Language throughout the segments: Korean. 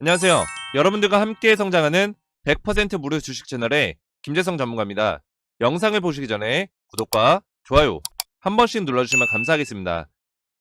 안녕하세요. 여러분들과 함께 성장하는 100% 무료 주식 채널의 김재성 전문가입니다. 영상을 보시기 전에 구독과 좋아요 한 번씩 눌러주시면 감사하겠습니다.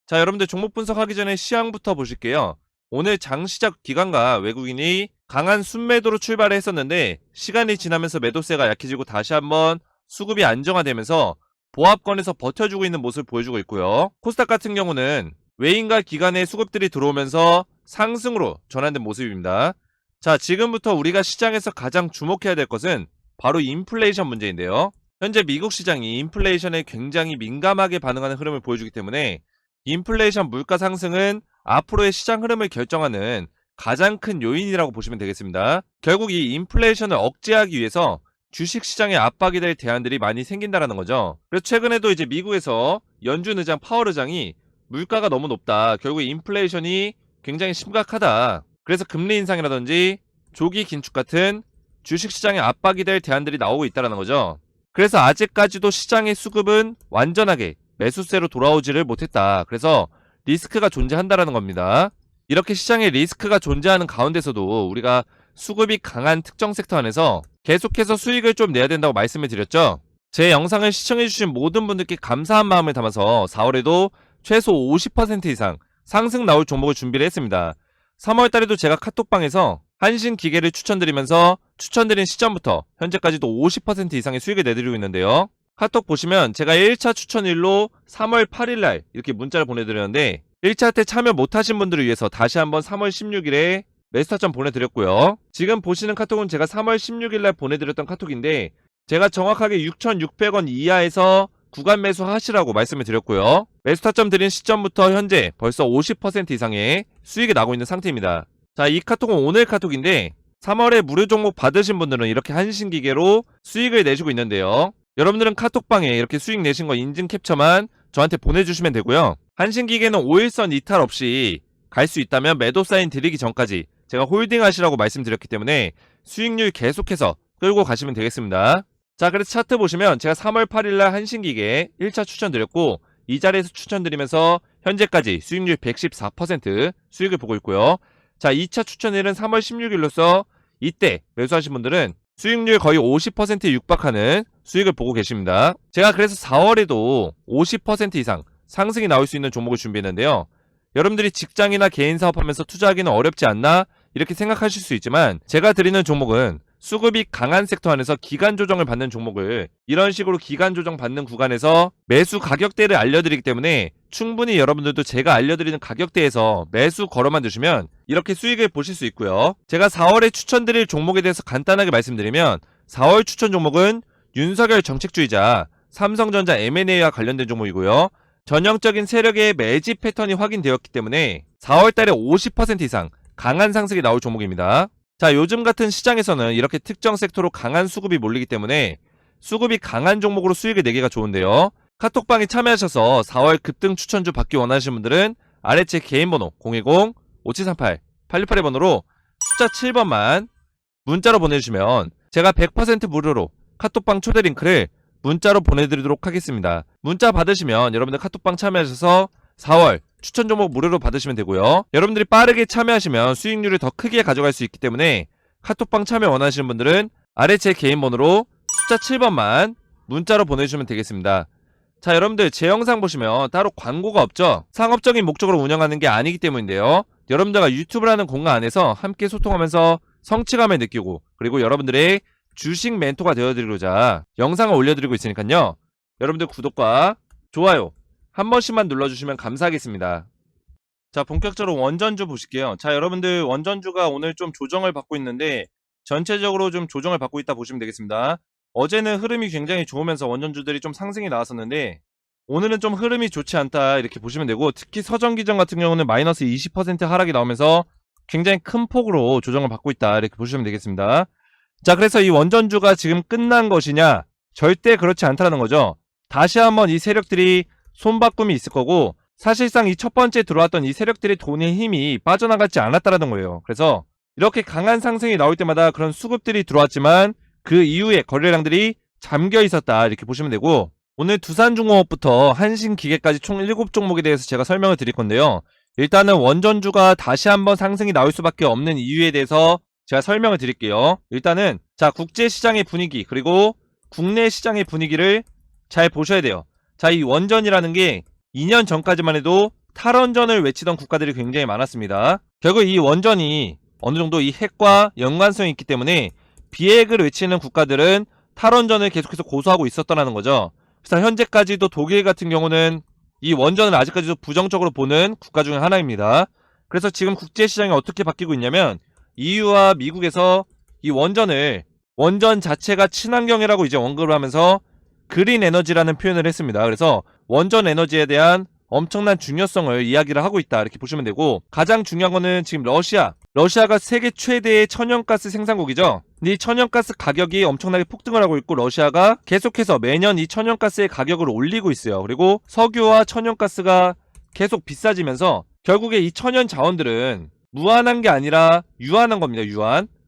자, 여러분들 종목 분석하기 전에 시황부터 보실게요. 오늘 장시작 기관과 외국인이 강한 순매도로 출발을 했었는데 시간이 지나면서 매도세가 약해지고 다시 한번 수급이 안정화되면서 보합권에서 버텨주고 있는 모습을 보여주고 있고요. 코스닥 같은 경우는 외인과 기관의 수급들이 들어오면서 상승으로 전환된 모습입니다. 자, 지금부터 우리가 시장에서 가장 주목해야 될 것은 바로 인플레이션 문제인데요. 현재 미국 시장이 인플레이션에 굉장히 민감하게 반응하는 흐름을 보여주기 때문에 인플레이션 물가 상승은 앞으로의 시장 흐름을 결정하는 가장 큰 요인이라고 보시면 되겠습니다. 결국 이 인플레이션을 억제하기 위해서 주식시장에 압박이 될 대안들이 많이 생긴다라는 거죠. 그래서 최근에도 이제 미국에서 연준 의장 파월 의장이 물가가 너무 높다, 결국 인플레이션이 굉장히 심각하다, 그래서 금리 인상이라든지 조기 긴축 같은 주식시장에 압박이 될 대안들이 나오고 있다는 거죠. 그래서 아직까지도 시장의 수급은 완전하게 매수세로 돌아오지를 못했다. 그래서 리스크가 존재한다라는 겁니다. 이렇게 시장에 리스크가 존재하는 가운데서도 우리가 수급이 강한 특정 섹터 안에서 계속해서 수익을 좀 내야 된다고 말씀을 드렸죠. 제 영상을 시청해주신 모든 분들께 감사한 마음을 담아서 4월에도 최소 50% 이상 상승 나올 종목을 준비를 했습니다. 3월달에도 제가 카톡방에서 한신기계를 추천드리면서 추천드린 시점부터 현재까지도 50% 이상의 수익을 내드리고 있는데요. 카톡 보시면 제가 1차 추천일로 3월 8일날 이렇게 문자를 보내드렸는데 1차 때 참여 못하신 분들을 위해서 다시 한번 3월 16일에 매수타점 보내드렸고요. 지금 보시는 카톡은 제가 3월 16일날 보내드렸던 카톡인데 제가 정확하게 6,600원 이하에서 구간 매수 하시라고 말씀을 드렸고요. 매수타점 드린 시점부터 현재 벌써 50% 이상의 수익이 나고 있는 상태입니다. 자, 이 카톡은 오늘 카톡인데 3월에 무료 종목 받으신 분들은 이렇게 한신기계로 수익을 내시고 있는데요. 여러분들은 카톡방에 이렇게 수익 내신 거 인증 캡처만 저한테 보내주시면 되고요. 한신기계는 5일선 이탈 없이 갈 수 있다면 매도 사인 드리기 전까지 제가 홀딩 하시라고 말씀드렸기 때문에 수익률 계속해서 끌고 가시면 되겠습니다. 자, 그래서 차트 보시면 제가 3월 8일날 한신기계 1차 추천드렸고 이 자리에서 추천드리면서 현재까지 수익률 114% 수익을 보고 있고요. 자, 2차 추천일은 3월 16일로서 이때 매수하신 분들은 수익률 거의 50%에 육박하는 수익을 보고 계십니다. 제가 그래서 4월에도 50% 이상 상승이 나올 수 있는 종목을 준비했는데요. 여러분들이 직장이나 개인 사업하면서 투자하기는 어렵지 않나 이렇게 생각하실 수 있지만 제가 드리는 종목은 수급이 강한 섹터 안에서 기간 조정을 받는 종목을 이런 식으로 기간 조정 받는 구간에서 매수 가격대를 알려드리기 때문에 충분히 여러분들도 제가 알려드리는 가격대에서 매수 걸어만 두시면 이렇게 수익을 보실 수 있고요. 제가 4월에 추천드릴 종목에 대해서 간단하게 말씀드리면 4월 추천 종목은 윤석열 정책주의자 삼성전자 M&A와 관련된 종목이고요. 전형적인 세력의 매집 패턴이 확인되었기 때문에 4월달에 50% 이상 강한 상승이 나올 종목입니다. 자, 요즘 같은 시장에서는 이렇게 특정 섹터로 강한 수급이 몰리기 때문에 수급이 강한 종목으로 수익을 내기가 좋은데요. 카톡방에 참여하셔서 4월 급등 추천주 받기 원하시는 분들은 아래 제 개인 번호 010-5738-8682 번호로 숫자 7번만 문자로 보내주시면 제가 100% 무료로 카톡방 초대 링크를 문자로 보내드리도록 하겠습니다. 문자 받으시면 여러분들 카톡방 참여하셔서 4월 추천 종목 무료로 받으시면 되고요. 여러분들이 빠르게 참여하시면 수익률을 더 크게 가져갈 수 있기 때문에 카톡방 참여 원하시는 분들은 아래 제 개인 번호로 숫자 7번만 문자로 보내주시면 되겠습니다. 자, 여러분들 제 영상 보시면 따로 광고가 없죠? 상업적인 목적으로 운영하는 게 아니기 때문인데요. 여러분들과 유튜브라는 공간 안에서 함께 소통하면서 성취감을 느끼고 그리고 여러분들의 주식 멘토가 되어드리고자 영상을 올려드리고 있으니까요. 여러분들 구독과 좋아요 한 번씩만 눌러주시면 감사하겠습니다. 자, 본격적으로 원전주 보실게요. 자, 여러분들 원전주가 오늘 좀 조정을 받고 있는데 전체적으로 좀 조정을 받고 있다 보시면 되겠습니다. 어제는 흐름이 굉장히 좋으면서 원전주들이 좀 상승이 나왔었는데 오늘은 좀 흐름이 좋지 않다 이렇게 보시면 되고, 특히 서전기전 같은 경우는 마이너스 20% 하락이 나오면서 굉장히 큰 폭으로 조정을 받고 있다 이렇게 보시면 되겠습니다. 자, 그래서 이 원전주가 지금 끝난 것이냐? 절대 그렇지 않다는 거죠. 다시 한번 이 세력들이 손바꿈이 있을 거고, 사실상 이 첫 번째 들어왔던 이 세력들의 돈의 힘이 빠져나가지 않았다라는 거예요. 그래서 이렇게 강한 상승이 나올 때마다 그런 수급들이 들어왔지만 그 이후에 거래량들이 잠겨 있었다 이렇게 보시면 되고, 오늘 두산중공업부터 한신기계까지 총 7종목에 대해서 제가 설명을 드릴 건데요. 일단은 원전주가 다시 한번 상승이 나올 수밖에 없는 이유에 대해서 제가 설명을 드릴게요. 일단은 자, 국제시장의 분위기 그리고 국내 시장의 분위기를 잘 보셔야 돼요. 자, 이 원전이라는 게 2년 전까지만 해도 탈원전을 외치던 국가들이 굉장히 많았습니다. 결국 이 원전이 어느 정도 이 핵과 연관성이 있기 때문에 비핵을 외치는 국가들은 탈원전을 계속해서 고수하고 있었다는 거죠. 그래서 현재까지도 독일 같은 경우는 이 원전을 아직까지도 부정적으로 보는 국가 중에 하나입니다. 그래서 지금 국제시장이 어떻게 바뀌고 있냐면 EU와 미국에서 이 원전 자체가 친환경이라고 이제 언급을 하면서 그린 에너지라는 표현을 했습니다. 그래서 원전 에너지에 대한 엄청난 중요성을 이야기를 하고 있다 이렇게 보시면 되고, 가장 중요한 거는 지금 러시아가 세계 최대의 천연가스 생산국이죠. 근데 이 천연가스 가격이 엄청나게 폭등을 하고 있고 러시아가 계속해서 매년 이 천연가스의 가격을 올리고 있어요. 그리고 석유와 천연가스가 계속 비싸지면서 결국에 이 천연 자원들은 무한한 게 아니라 유한한 겁니다.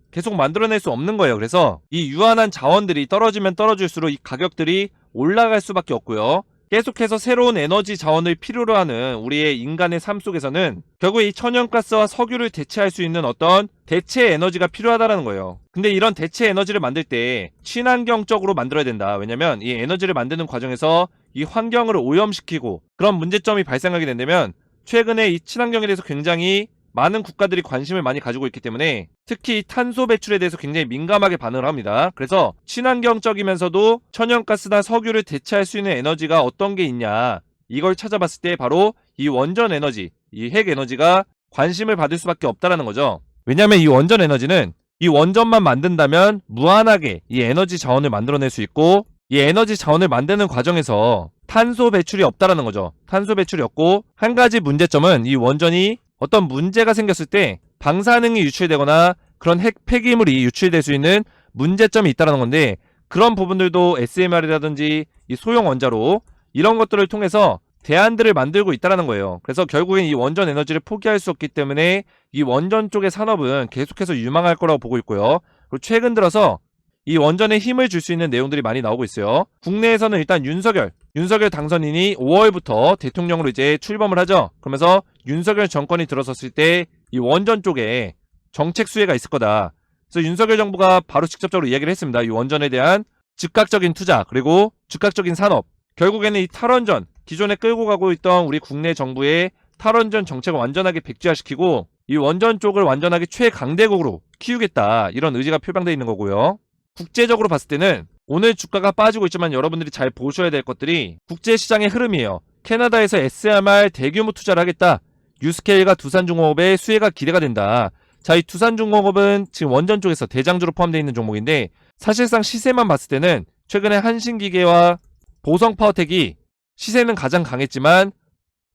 계속 만들어낼 수 없는 거예요. 그래서 이 유한한 자원들이 떨어지면 떨어질수록 이 가격들이 올라갈 수밖에 없고요. 계속해서 새로운 에너지 자원을 필요로 하는 우리의 인간의 삶 속에서는 결국 이 천연가스와 석유를 대체할 수 있는 어떤 대체 에너지가 필요하다는 거예요. 근데 이런 대체 에너지를 만들 때 친환경적으로 만들어야 된다. 왜냐면 이 에너지를 만드는 과정에서 이 환경을 오염시키고 그런 문제점이 발생하게 된다면 최근에 이 친환경에 대해서 굉장히 많은 국가들이 관심을 많이 가지고 있기 때문에 특히 탄소 배출에 대해서 굉장히 민감하게 반응을 합니다. 그래서 친환경적이면서도 천연가스나 석유를 대체할 수 있는 에너지가 어떤 게 있냐, 이걸 찾아봤을 때 바로 이 원전 에너지, 이 핵 에너지가 관심을 받을 수밖에 없다라는 거죠. 왜냐하면 이 원전 에너지는 이 원전만 만든다면 무한하게 이 에너지 자원을 만들어낼 수 있고, 이 에너지 자원을 만드는 과정에서 탄소 배출이 없다라는 거죠. 탄소 배출이 없고, 한 가지 문제점은 이 원전이 어떤 문제가 생겼을 때 방사능이 유출되거나 그런 핵 폐기물이 유출될 수 있는 문제점이 있다는 건데, 그런 부분들도 SMR이라든지 이 소형 원자로 이런 것들을 통해서 대안들을 만들고 있다는 거예요. 그래서 결국엔 이 원전 에너지를 포기할 수 없기 때문에 이 원전 쪽의 산업은 계속해서 유망할 거라고 보고 있고요. 그리고 최근 들어서 이 원전에 힘을 줄 수 있는 내용들이 많이 나오고 있어요. 국내에서는 일단 윤석열 당선인이 5월부터 대통령으로 이제 출범을 하죠. 그러면서 윤석열 정권이 들어섰을 때 이 원전 쪽에 정책 수혜가 있을 거다. 그래서 윤석열 정부가 바로 직접적으로 이야기를 했습니다. 이 원전에 대한 즉각적인 투자 그리고 즉각적인 산업, 결국에는 이 탈원전, 기존에 끌고 가고 있던 우리 국내 정부의 탈원전 정책을 완전하게 백지화시키고 이 원전 쪽을 완전하게 최강대국으로 키우겠다, 이런 의지가 표방되어 있는 거고요. 국제적으로 봤을 때는 오늘 주가가 빠지고 있지만 여러분들이 잘 보셔야 될 것들이 국제시장의 흐름이에요. 캐나다에서 SMR 대규모 투자를 하겠다. 유스케일과 두산중공업의 수혜가 기대가 된다. 자, 이 두산중공업은 지금 원전 쪽에서 대장주로 포함되어 있는 종목인데, 사실상 시세만 봤을 때는 최근에 한신기계와 보성파워텍이 시세는 가장 강했지만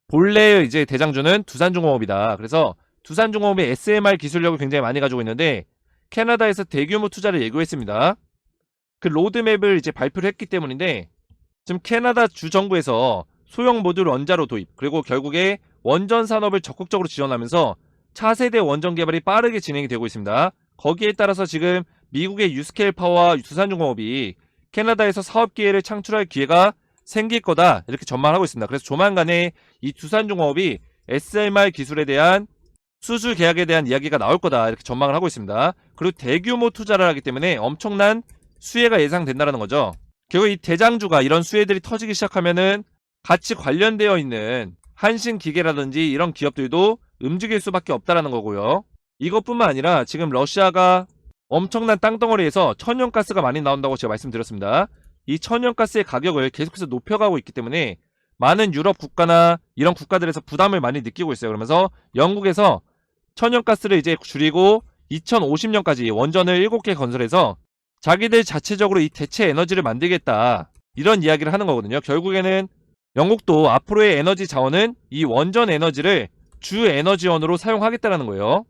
본래의 이제 대장주는 두산중공업이다. 그래서 두산중공업의 SMR 기술력을 굉장히 많이 가지고 있는데 캐나다에서 대규모 투자를 예고했습니다. 그 로드맵을 이제 발표를 했기 때문인데, 지금 캐나다 주정부에서 소형 모듈 원자로 도입, 그리고 결국에 원전 산업을 적극적으로 지원하면서 차세대 원전 개발이 빠르게 진행이 되고 있습니다. 거기에 따라서 지금 미국의 유스케일 파워와 두산중공업이 캐나다에서 사업 기회를 창출할 기회가 생길 거다, 이렇게 전망하고 있습니다. 그래서 조만간에 이 두산중공업이 SMR 기술에 대한 수주 계약에 대한 이야기가 나올 거다, 이렇게 전망을 하고 있습니다. 그리고 대규모 투자를 하기 때문에 엄청난 수혜가 예상된다는 거죠. 결국 이 대장주가 이런 수혜들이 터지기 시작하면은 같이 관련되어 있는 한신기계라든지 이런 기업들도 움직일 수밖에 없다라는 거고요. 이것뿐만 아니라 지금 러시아가 엄청난 땅덩어리에서 천연가스가 많이 나온다고 제가 말씀드렸습니다. 이 천연가스의 가격을 계속해서 높여가고 있기 때문에 많은 유럽 국가나 이런 국가들에서 부담을 많이 느끼고 있어요. 그러면서 영국에서 천연가스를 이제 줄이고 2050년까지 원전을 7개 건설해서 자기들 자체적으로 이 대체 에너지를 만들겠다, 이런 이야기를 하는 거거든요. 결국에는 영국도 앞으로의 에너지 자원은 이 원전 에너지를 주 에너지원으로 사용하겠다는 거예요.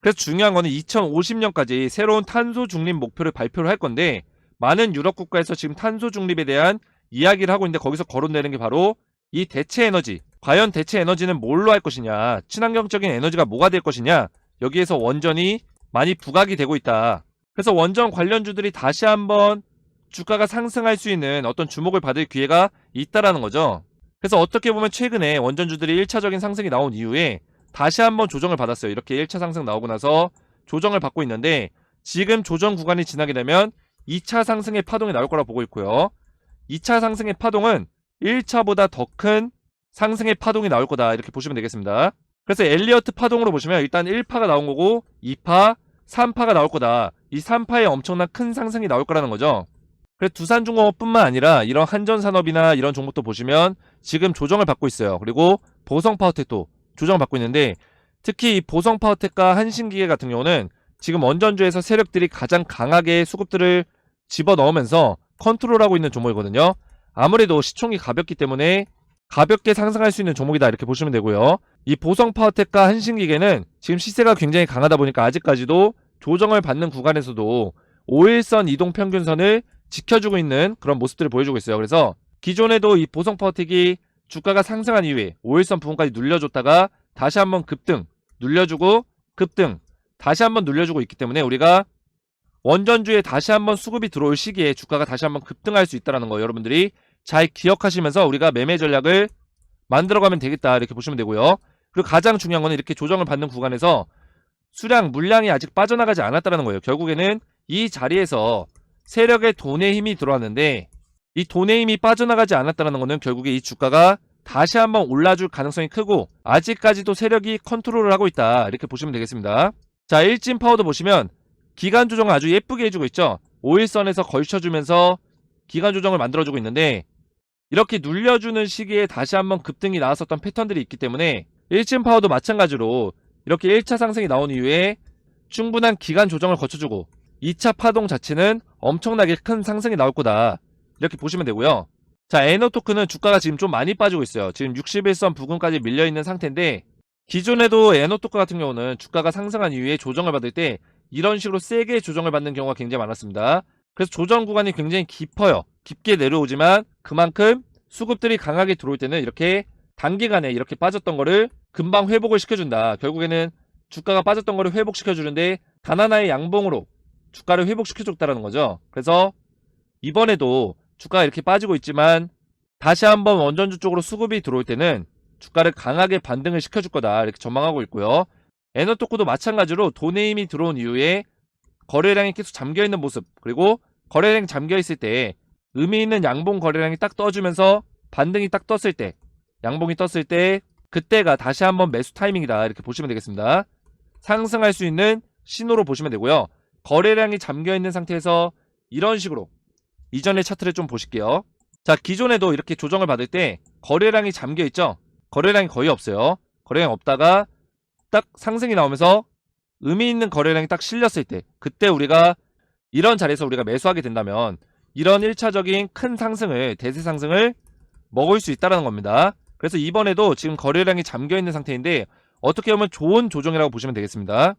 그래서 중요한 거는 2050년까지 새로운 탄소 중립 목표를 발표를 할 건데, 많은 유럽 국가에서 지금 탄소 중립에 대한 이야기를 하고 있는데 거기서 거론되는 게 바로 이 대체 에너지. 과연 대체 에너지는 뭘로 할 것이냐, 친환경적인 에너지가 뭐가 될 것이냐, 여기에서 원전이 많이 부각이 되고 있다. 그래서 원전 관련주들이 다시 한번 주가가 상승할 수 있는 어떤 주목을 받을 기회가 있다라는 거죠. 그래서 어떻게 보면 최근에 원전주들이 1차적인 상승이 나온 이후에 다시 한번 조정을 받았어요. 이렇게 1차 상승 나오고 나서 조정을 받고 있는데 지금 조정 구간이 지나게 되면 2차 상승의 파동이 나올 거라 보고 있고요. 2차 상승의 파동은 1차보다 더 큰 상승의 파동이 나올 거다 이렇게 보시면 되겠습니다. 그래서 엘리어트 파동으로 보시면 일단 1파가 나온 거고 2파, 3파가 나올 거다. 이 3파에 엄청난 큰 상승이 나올 거라는 거죠. 그래서 두산중공업뿐만 아니라 이런 한전산업이나 이런 종목도 보시면 지금 조정을 받고 있어요. 그리고 보성파워텍도 조정을 받고 있는데 특히 이 보성파워텍과 한신기계 같은 경우는 지금 원전주에서 세력들이 가장 강하게 수급들을 집어넣으면서 컨트롤하고 있는 종목이거든요. 아무래도 시총이 가볍기 때문에 가볍게 상승할 수 있는 종목이다 이렇게 보시면 되고요. 이 보성파워텍과 한신기계는 지금 시세가 굉장히 강하다 보니까 아직까지도 조정을 받는 구간에서도 5일선 이동평균선을 지켜주고 있는 그런 모습들을 보여주고 있어요. 그래서 기존에도 이 보성파워텍이 주가가 상승한 이후에 5일선 부분까지 눌려줬다가 다시 한번 급등, 눌려주고 급등, 다시 한번 눌려주고 있기 때문에 우리가 원전주에 다시 한번 수급이 들어올 시기에 주가가 다시 한번 급등할 수 있다는 거 여러분들이 잘 기억하시면서 우리가 매매 전략을 만들어가면 되겠다 이렇게 보시면 되고요. 그리고 가장 중요한 거는 이렇게 조정을 받는 구간에서 수량, 물량이 아직 빠져나가지 않았다는 거예요. 결국에는 이 자리에서 세력의 돈의 힘이 들어왔는데 이 돈의 힘이 빠져나가지 않았다는 거는 결국에 이 주가가 다시 한번 올라줄 가능성이 크고 아직까지도 세력이 컨트롤을 하고 있다 이렇게 보시면 되겠습니다. 자, 일진파워도 보시면 기간 조정을 아주 예쁘게 해주고 있죠. 5일선에서 걸쳐주면서 기간 조정을 만들어주고 있는데 이렇게 눌려주는 시기에 다시 한번 급등이 나왔었던 패턴들이 있기 때문에 일진파워도 마찬가지로 이렇게 1차 상승이 나온 이후에 충분한 기간 조정을 거쳐주고 2차 파동 자체는 엄청나게 큰 상승이 나올 거다 이렇게 보시면 되고요. 자, 에너토크는 주가가 지금 좀 많이 빠지고 있어요. 지금 61선 부근까지 밀려있는 상태인데 기존에도 에너토크 같은 경우는 주가가 상승한 이후에 조정을 받을 때 이런 식으로 세게 조정을 받는 경우가 굉장히 많았습니다. 그래서 조정 구간이 굉장히 깊어요. 깊게 내려오지만 그만큼 수급들이 강하게 들어올 때는 이렇게 단기간에 이렇게 빠졌던 거를 금방 회복을 시켜준다. 결국에는 주가가 빠졌던 거를 회복시켜주는데 단 하나의 양봉으로 주가를 회복시켜줬다는 거죠. 그래서 이번에도 주가가 이렇게 빠지고 있지만 다시 한번 원전주 쪽으로 수급이 들어올 때는 주가를 강하게 반등을 시켜줄 거다 이렇게 전망하고 있고요. 에너토크도 마찬가지로 돈의 힘이 들어온 이후에 거래량이 계속 잠겨있는 모습, 그리고 거래량이 잠겨있을 때 의미 있는 양봉 거래량이 딱 떠주면서 반등이 딱 떴을 때, 양봉이 떴을 때 그때가 다시 한번 매수 타이밍이다 이렇게 보시면 되겠습니다. 상승할 수 있는 신호로 보시면 되고요. 거래량이 잠겨있는 상태에서 이런 식으로 이전의 차트를 좀 보실게요. 자, 기존에도 이렇게 조정을 받을 때 거래량이 잠겨있죠. 거래량이 거의 없어요. 거래량이 없다가 딱 상승이 나오면서 의미 있는 거래량이 딱 실렸을 때 그때 우리가 이런 자리에서 우리가 매수하게 된다면 이런 1차적인 큰 상승을, 대세 상승을 먹을 수 있다는 겁니다. 그래서 이번에도 지금 거래량이 잠겨있는 상태인데 어떻게 보면 좋은 조정이라고 보시면 되겠습니다.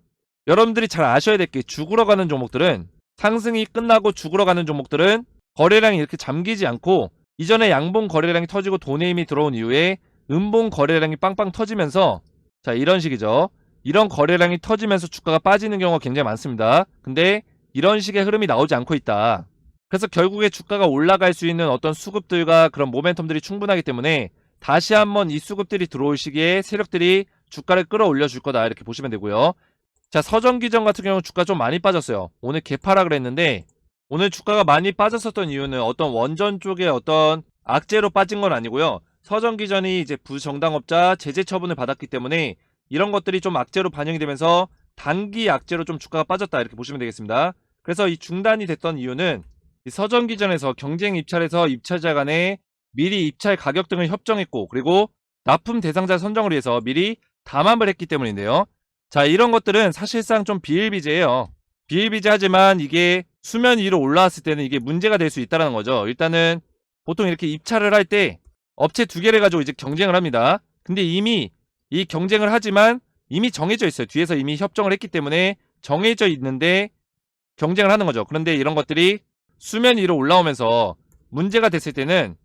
여러분들이 잘 아셔야 될 게 죽으러 가는 종목들은, 상승이 끝나고 죽으러 가는 종목들은 거래량이 이렇게 잠기지 않고 이전에 양봉 거래량이 터지고 돈의 힘이 들어온 이후에 음봉 거래량이 빵빵 터지면서, 자, 이런 식이죠. 이런 거래량이 터지면서 주가가 빠지는 경우가 굉장히 많습니다. 근데 이런 식의 흐름이 나오지 않고 있다. 그래서 결국에 주가가 올라갈 수 있는 어떤 수급들과 그런 모멘텀들이 충분하기 때문에 다시 한번 이 수급들이 들어올 시기에 세력들이 주가를 끌어올려 줄 거다 이렇게 보시면 되고요. 자, 서전기전 같은 경우 주가 좀 많이 빠졌어요. 오늘 개파라 그랬는데 오늘 주가가 많이 빠졌었던 이유는 어떤 원전 쪽에 어떤 악재로 빠진 건 아니고요. 서전기전이 이제 부정당업자 제재 처분을 받았기 때문에 이런 것들이 좀 악재로 반영이 되면서 단기 악재로 좀 주가가 빠졌다 이렇게 보시면 되겠습니다. 그래서 이 중단이 됐던 이유는 이 서전기전에서 경쟁 입찰에서 입찰자 간에 미리 입찰 가격 등을 협정했고, 그리고 납품 대상자 선정을 위해서 미리 담합을 했기 때문인데요. 자, 이런 것들은 사실상 좀 비일비재예요. 비일비재하지만 이게 수면 위로 올라왔을 때는 이게 문제가 될 수 있다는 거죠. 일단은 보통 이렇게 입찰을 할 때 업체 두 개를 가지고 이제 경쟁을 합니다. 근데 이미 이 경쟁을 하지만 이미 정해져 있어요. 뒤에서 이미 협정을 했기 때문에 정해져 있는데 경쟁을 하는 거죠. 그런데 이런 것들이 수면 위로 올라오면서 문제가 됐을 때는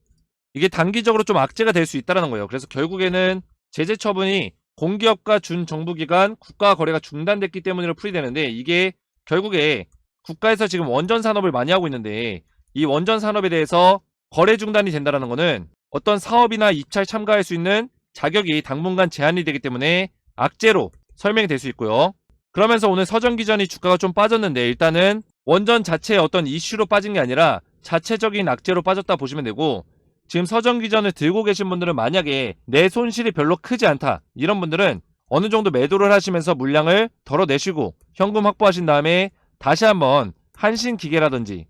이게 단기적으로 좀 악재가 될 수 있다는 거예요. 그래서 결국에는 제재 처분이 공기업과 준정부기관 국가 거래가 중단됐기 때문으로 풀이되는데, 이게 결국에 국가에서 지금 원전 산업을 많이 하고 있는데 이 원전 산업에 대해서 거래 중단이 된다는 거는 어떤 사업이나 입찰 참가할 수 있는 자격이 당분간 제한이 되기 때문에 악재로 설명이 될 수 있고요. 그러면서 오늘 서전기전이 주가가 좀 빠졌는데 일단은 원전 자체의 어떤 이슈로 빠진 게 아니라 자체적인 악재로 빠졌다 보시면 되고, 지금 서전기전을 들고 계신 분들은 만약에 내 손실이 별로 크지 않다 이런 분들은 어느 정도 매도를 하시면서 물량을 덜어내시고 현금 확보하신 다음에 다시 한번 한신기계라든지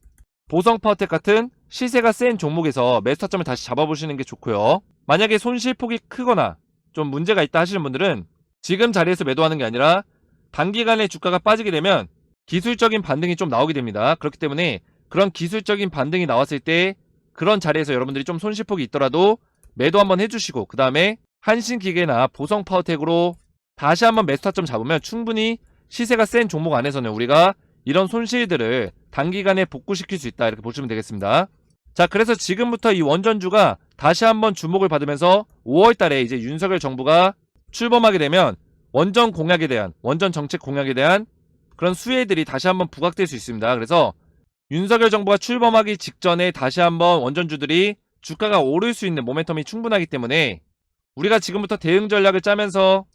보성파워텍 같은 시세가 센 종목에서 매수타점을 다시 잡아보시는 게 좋고요. 만약에 손실폭이 크거나 좀 문제가 있다 하시는 분들은 지금 자리에서 매도하는 게 아니라 단기간에 주가가 빠지게 되면 기술적인 반등이 좀 나오게 됩니다. 그렇기 때문에 그런 기술적인 반등이 나왔을 때 그런 자리에서 여러분들이 좀 손실폭이 있더라도 매도 한번 해주시고 그 다음에 한신기계나 보성파워텍으로 다시 한번 매수타점 잡으면 충분히 시세가 센 종목 안에서는 우리가 이런 손실들을 단기간에 복구시킬 수 있다 이렇게 보시면 되겠습니다. 자, 그래서 지금부터 이 원전주가 다시 한번 주목을 받으면서 5월달에 이제 윤석열 정부가 출범하게 되면 원전 공약에 대한, 원전 정책 공약에 대한 그런 수혜들이 다시 한번 부각될 수 있습니다. 그래서 윤석열 정부가 출범하기 직전에 다시 한번 원전주들이 주가가 오를 수 있는 모멘텀이 충분하기 때문에 우리가 지금부터 대응 전략을 짜면서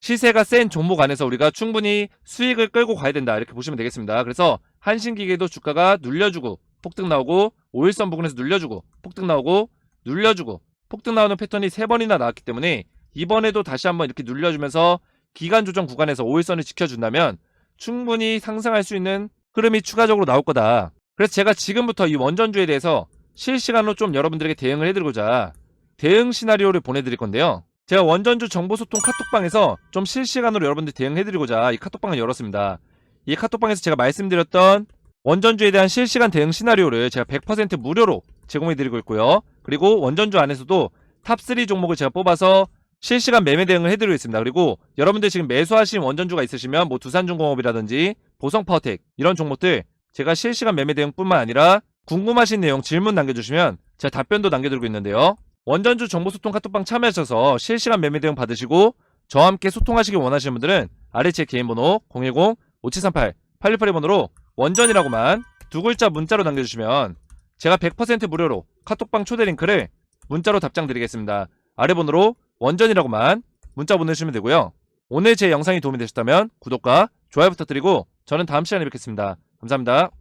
시세가 센 종목 안에서 우리가 충분히 수익을 끌고 가야 된다 이렇게 보시면 되겠습니다. 그래서 한신기계도 주가가 눌려주고 폭등 나오고, 오일선 부근에서 눌려주고 폭등 나오고 눌려주고 폭등 나오는 패턴이 3번이나 나왔기 때문에 이번에도 다시 한번 이렇게 눌려주면서 기간 조정 구간에서 오일선을 지켜준다면 충분히 상승할 수 있는 흐름이 추가적으로 나올 거다. 그래서 제가 지금부터 이 원전주에 대해서 실시간으로 좀 여러분들에게 대응을 해드리고자 대응 시나리오를 보내드릴 건데요. 제가 원전주 정보소통 카톡방에서 좀 실시간으로 여러분들 대응해드리고자 이 카톡방을 열었습니다. 이 카톡방에서 제가 말씀드렸던 원전주에 대한 실시간 대응 시나리오를 제가 100% 무료로 제공해드리고 있고요. 그리고 원전주 안에서도 탑3 종목을 제가 뽑아서 실시간 매매 대응을 해드리고 있습니다. 그리고 여러분들 지금 매수하신 원전주가 있으시면 뭐 두산중공업이라든지 보성파워텍 이런 종목들 제가 실시간 매매 대응뿐만 아니라 궁금하신 내용 질문 남겨주시면 제가 답변도 남겨드리고 있는데요. 원전주 정보소통 카톡방 참여하셔서 실시간 매매 대응 받으시고 저와 함께 소통하시길 원하시는 분들은 아래 제 개인 번호 010-5738-8682번호로 원전이라고만 2글자 문자로 남겨주시면 제가 100% 무료로 카톡방 초대 링크를 문자로 답장 드리겠습니다. 아래 번호로 원전이라고만 문자 보내주시면 되고요. 오늘 제 영상이 도움이 되셨다면 구독과 좋아요 부탁드리고 저는 다음 시간에 뵙겠습니다. 감사합니다.